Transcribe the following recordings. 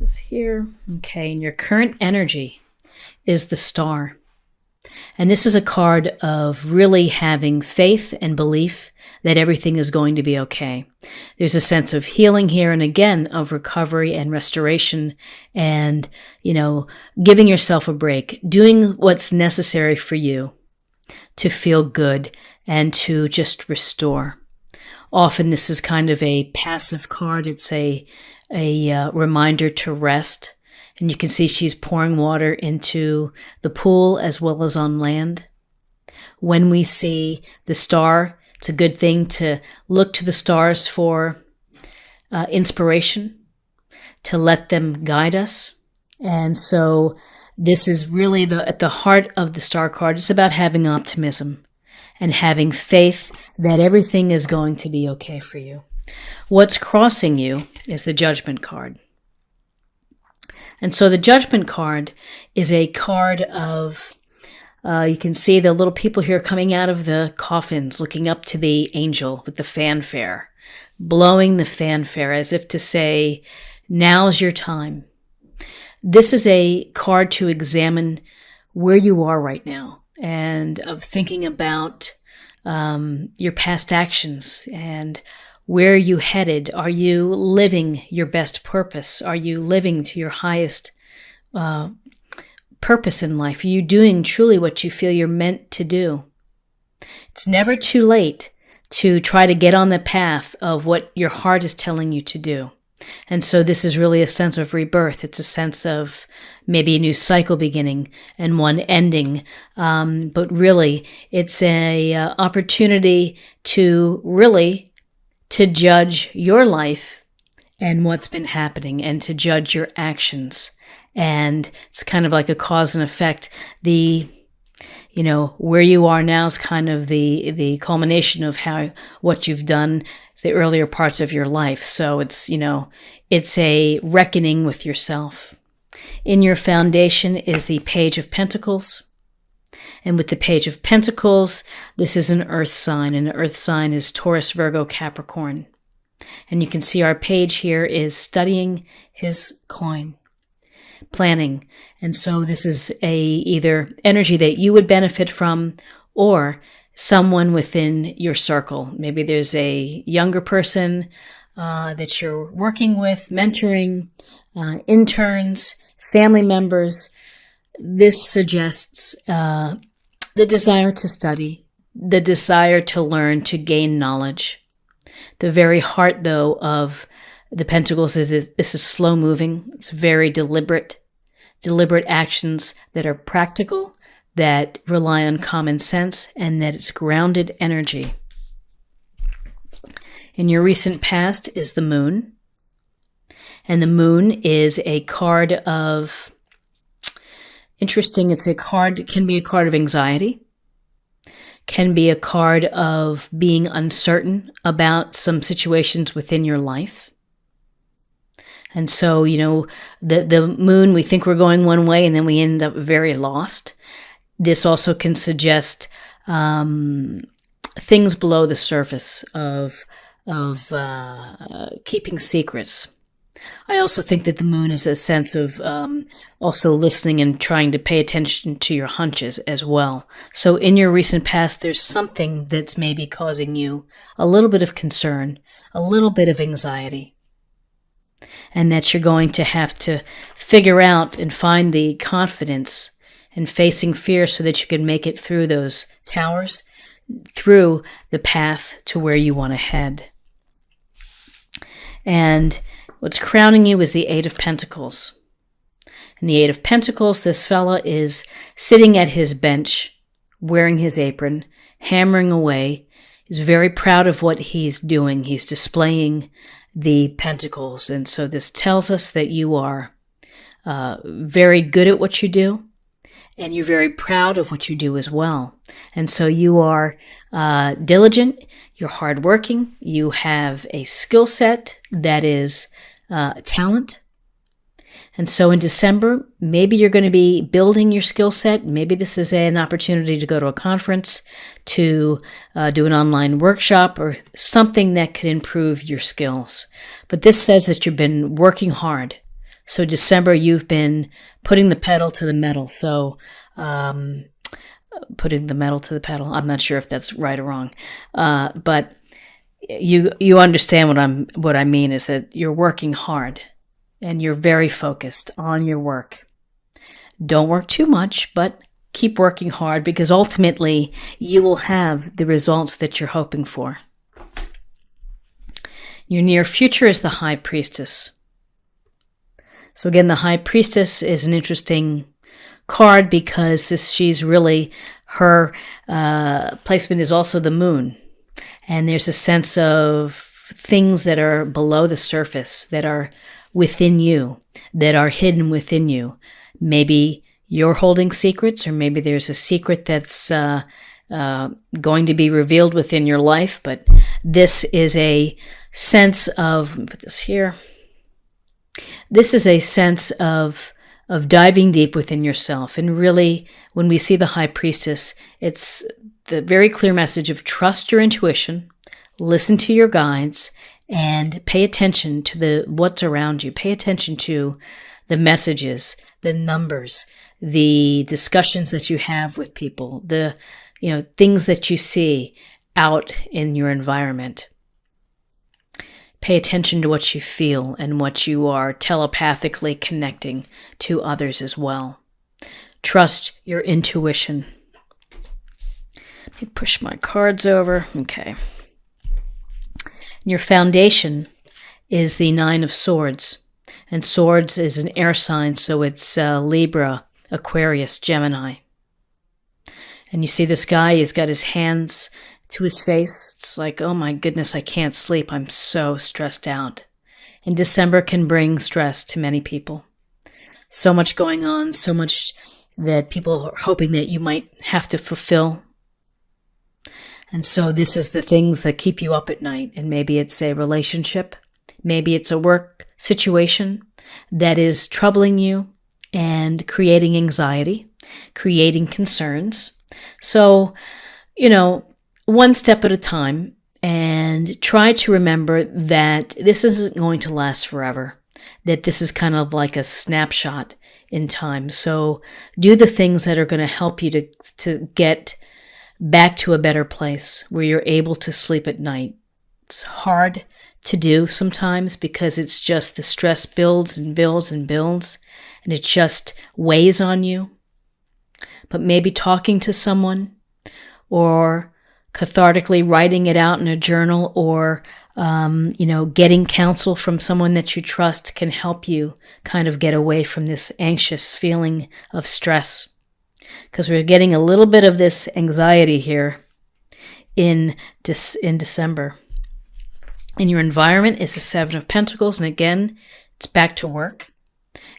this here. Okay, and your current energy is the Star. And this is a card of really having faith and belief that everything is going to be okay. There's a sense of healing here, and again, of recovery and restoration and, giving yourself a break, doing what's necessary for you to feel good and to just restore. Often this is kind of a passive card. It's a reminder to rest. And you can see she's pouring water into the pool as well as on land. When we see the Star, it's a good thing to look to the stars for inspiration, to let them guide us. And so this is really at the heart of the Star card. It's about having optimism and having faith that everything is going to be okay for you. What's crossing you is the Judgment card. And so the Judgment card is a card of, you can see the little people here coming out of the coffins, looking up to the angel with the fanfare, blowing the fanfare as if to say, now's your time. This is a card to examine where you are right now and of thinking about your past actions and where are you headed? Are you living your best purpose? Are you living to your highest purpose in life? Are you doing truly what you feel you're meant to do? It's never too late to try to get on the path of what your heart is telling you to do. And so this is really a sense of rebirth. It's a sense of maybe a new cycle beginning and one ending. But really, it's a opportunity to really to judge your life and what's been happening and to judge your actions. And it's kind of like a cause and effect. Where you are now is kind of the culmination of what you've done the earlier parts of your life. So it's a reckoning with yourself. In your foundation is the Page of Pentacles. And with the Page of Pentacles, this is an earth sign, and the earth sign is Taurus, Virgo, Capricorn. And you can see our page here is studying his coin, planning. And so this is either energy that you would benefit from or someone within your circle. Maybe there's a younger person that you're working with, mentoring, interns, family members. This suggests the desire to study, the desire to learn, to gain knowledge. The very heart, though, of the Pentacles is that this is slow moving. It's very deliberate actions that are practical, that rely on common sense, and that it's grounded energy. In your recent past is the Moon. And the Moon is a card of, interesting, it can be a card of anxiety, can be a card of being uncertain about some situations within your life. And so, the Moon, we think we're going one way and then we end up very lost. This also can suggest things below the surface of keeping secrets. I also think that the Moon is a sense of also listening and trying to pay attention to your hunches as well. So in your recent past, there's something that's maybe causing you a little bit of concern, a little bit of anxiety, and that you're going to have to figure out and find the confidence in facing fear so that you can make it through those towers, through the path to where you want to head. And what's crowning you is the Eight of Pentacles. In the Eight of Pentacles, this fella is sitting at his bench, wearing his apron, hammering away. He's very proud of what he's doing. He's displaying the pentacles. And so this tells us that you are very good at what you do, and you're very proud of what you do as well. And so you are diligent, you're hardworking, you have a skill set that is talent. And so in December, maybe you're going to be building your skill set. Maybe this is an opportunity to go to a conference, to do an online workshop, or something that could improve your skills. But this says that you've been working hard So December, you've been putting the pedal to the metal. So putting the metal to the pedal. I'm not sure if that's right or wrong, but you understand what I mean is that you're working hard and you're very focused on your work. Don't work too much, but keep working hard, because ultimately you will have the results that you're hoping for. Your near future is the High Priestess. So again, the High Priestess is an interesting card because she's really, her placement is also the moon. And there's a sense of things that are below the surface, that are within you, that are hidden within you. Maybe you're holding secrets, or maybe there's a secret that's going to be revealed within your life. But this is a sense of, let me put this here. This is a sense of diving deep within yourself. And really, when we see the High Priestess, it's the very clear message of trust your intuition, listen to your guides, and pay attention to what's around you. Pay attention to the messages, the numbers, the discussions that you have with people, the things that you see out in your environment. Pay attention to what you feel and what you are telepathically connecting to others as well. Trust your intuition. Let me push my cards over. Okay. Your foundation is the Nine of Swords. And Swords is an air sign, so it's Libra, Aquarius, Gemini. And you see this guy, he's got his hands to his face. It's like, oh my goodness, I can't sleep. I'm so stressed out. And December can bring stress to many people. So much going on, so much that people are hoping that you might have to fulfill. And so this is the things that keep you up at night. And maybe it's a relationship. Maybe it's a work situation that is troubling you and creating anxiety, creating concerns. So, one step at a time, and try to remember that this isn't going to last forever, that this is kind of like a snapshot in time. So do the things that are going to help you to get back to a better place where you're able to sleep at night. It's hard to do sometimes because it's just the stress builds and builds and builds, and it just weighs on you. But maybe talking to someone, or cathartically writing it out in a journal, or getting counsel from someone that you trust can help you kind of get away from this anxious feeling of stress. Because we're getting a little bit of this anxiety here in December. And your environment is the Seven of Pentacles, and again, it's back to work.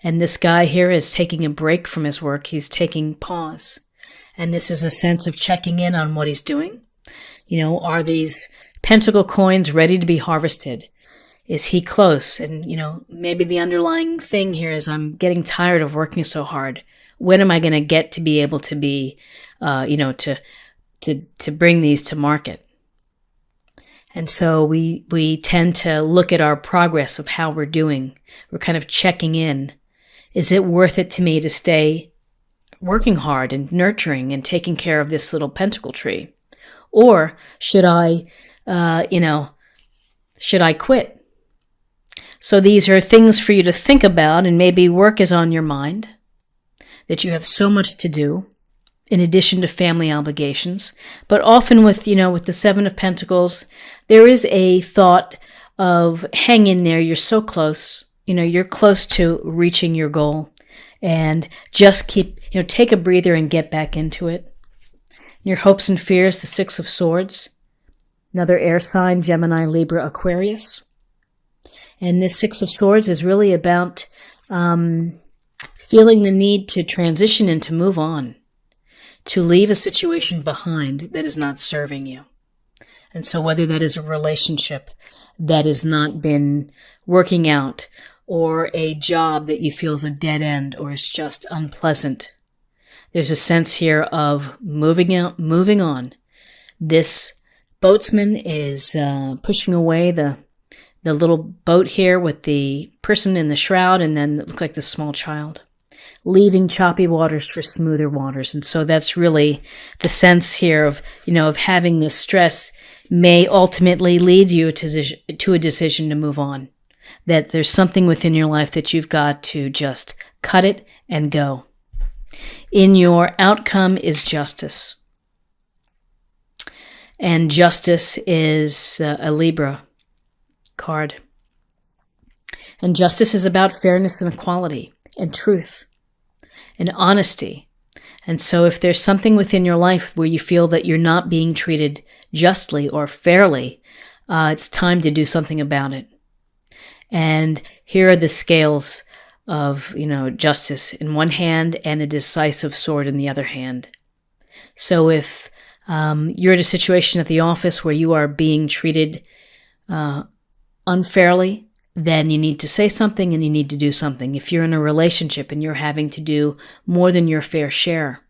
And this guy here is taking a break from his work. He's taking pause. And this is a sense of checking in on what he's doing. Are these pentacle coins ready to be harvested? Is he close? And, maybe the underlying thing here is, I'm getting tired of working so hard. When am I going to get to be able to be, to bring these to market? And so we tend to look at our progress of how we're doing. We're kind of checking in. Is it worth it to me to stay working hard and nurturing and taking care of this little pentacle tree? Or should I, should I quit? So these are things for you to think about, and maybe work is on your mind, that you have so much to do in addition to family obligations. But often with the Seven of Pentacles, there is a thought of hang in there. You're so close. You're close to reaching your goal, and just keep, take a breather and get back into it. Your hopes and fears, the Six of Swords, another air sign, Gemini, Libra, Aquarius. And this Six of Swords is really about feeling the need to transition and to move on, to leave a situation behind that is not serving you. And so whether that is a relationship that has not been working out, or a job that you feel is a dead end, or is just unpleasant, there's a sense here of moving on. This boatsman is pushing away the the little boat here with the person in the shroud, and then it looked like the small child. Leaving choppy waters for smoother waters. And so that's really the sense here of, of having this stress may ultimately lead you to a decision to move on. That there's something within your life that you've got to just cut it and go. In your outcome is justice. And justice is a Libra card. And justice is about fairness and equality and truth and honesty. And so if there's something within your life where you feel that you're not being treated justly or fairly, it's time to do something about it. And here are the scales of, justice in one hand and the decisive sword in the other hand. So if you're in a situation at the office where you are being treated unfairly, then you need to say something and you need to do something. If you're in a relationship and you're having to do more than your fair share,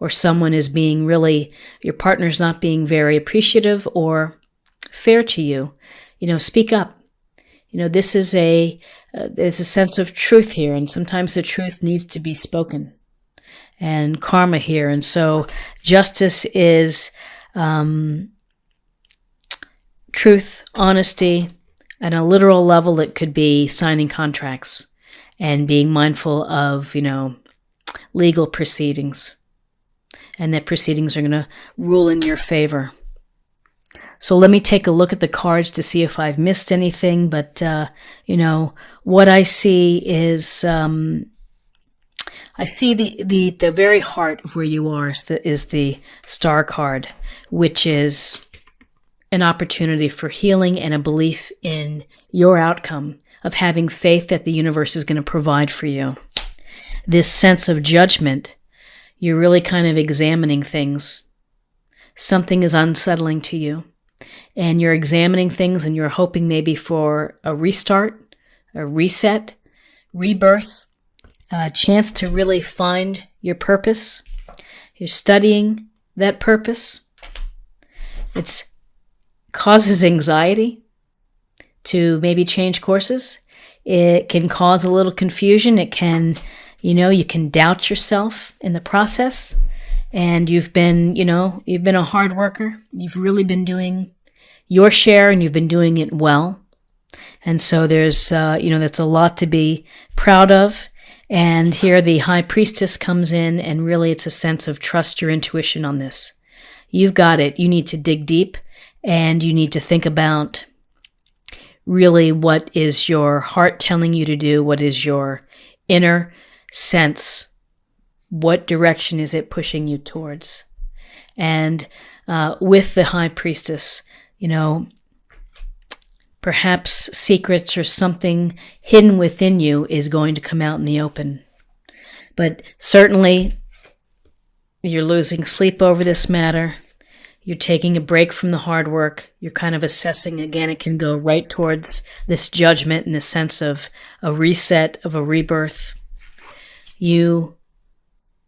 or someone is being your partner's not being very appreciative or fair to you, speak up. This is there's a sense of truth here, and sometimes the truth needs to be spoken. And karma here. And so justice is truth, honesty. At a literal level, it could be signing contracts and being mindful of, legal proceedings. And that proceedings are going to rule in your favor. So let me take a look at the cards to see if I've missed anything. But, what I see is... I see the very heart of where you are is the Star card, which is an opportunity for healing and a belief in your outcome, of having faith that the universe is going to provide for you. This sense of judgment, you're really kind of examining things. Something is unsettling to you, and you're examining things and you're hoping maybe for a restart, a reset, rebirth, a chance to really find your purpose. You're studying that purpose. It causes anxiety to maybe change courses. It can cause a little confusion. It can, you can doubt yourself in the process. And you've been a hard worker. You've really been doing your share and you've been doing it well. And so there's, that's a lot to be proud of. And here the High Priestess comes in, and really it's a sense of trust your intuition on this. You've got it. You need to dig deep, and you need to think about really what is your heart telling you to do, what is your inner sense, what direction is it pushing you towards. And with the High Priestess, perhaps secrets or something hidden within you is going to come out in the open. But certainly, you're losing sleep over this matter. You're taking a break from the hard work. You're kind of assessing again. It can go right towards this judgment and the sense of a reset, of a rebirth. You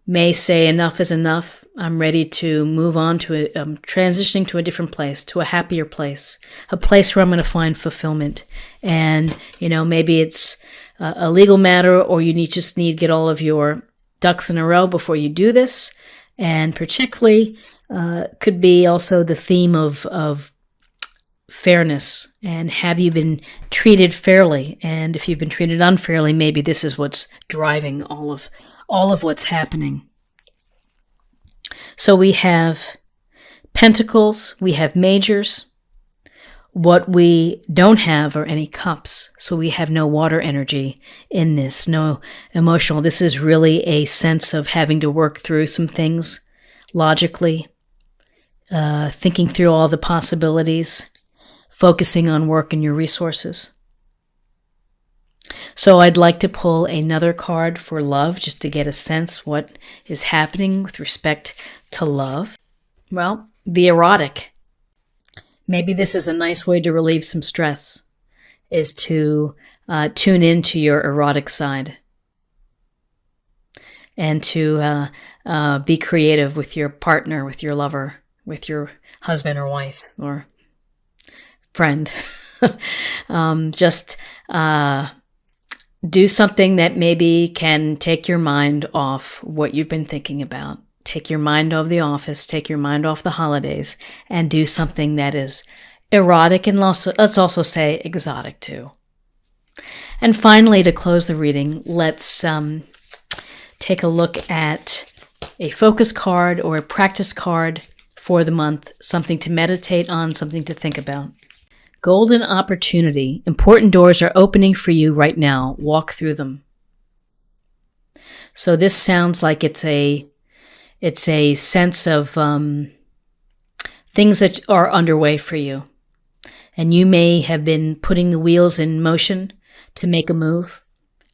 may say enough is enough. I'm ready to move on to transitioning to a different place, to a happier place, a place where I'm going to find fulfillment. And, maybe it's a legal matter, or you just need to get all of your ducks in a row before you do this. And particularly could be also the theme of fairness, and have you been treated fairly? And if you've been treated unfairly, maybe this is what's driving all of what's happening. So we have pentacles, we have majors. What we don't have are any cups, so we have no water energy in this, no emotional. This is really a sense of having to work through some things logically, thinking through all the possibilities, focusing on work and your resources. So I'd like to pull another card for love, just to get a sense what is happening with respect to love. Well, the erotic. Maybe this is a nice way to relieve some stress, is to tune into your erotic side and to be creative with your partner, with your lover, with your husband or wife or friend. Just do something that maybe can take your mind off what you've been thinking about. Take your mind off the office, take your mind off the holidays, and do something that is erotic and let's also say exotic too. And finally, to close the reading, let's take a look at a focus card or a practice card for the month, something to meditate on, something to think about. Golden opportunity. Important doors are opening for you right now. Walk through them. So this sounds like it's a sense of things that are underway for you. And you may have been putting the wheels in motion to make a move,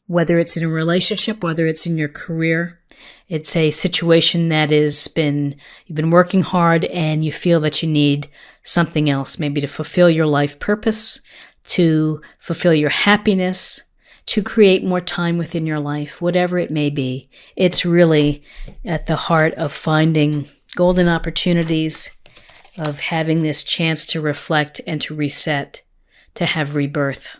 whether it's in a relationship, whether it's in your career. It's a situation that you've been working hard and you feel that you need something else, maybe to fulfill your life purpose, to fulfill your happiness, to create more time within your life, whatever it may be. It's really at the heart of finding golden opportunities, of having this chance to reflect and to reset, to have rebirth.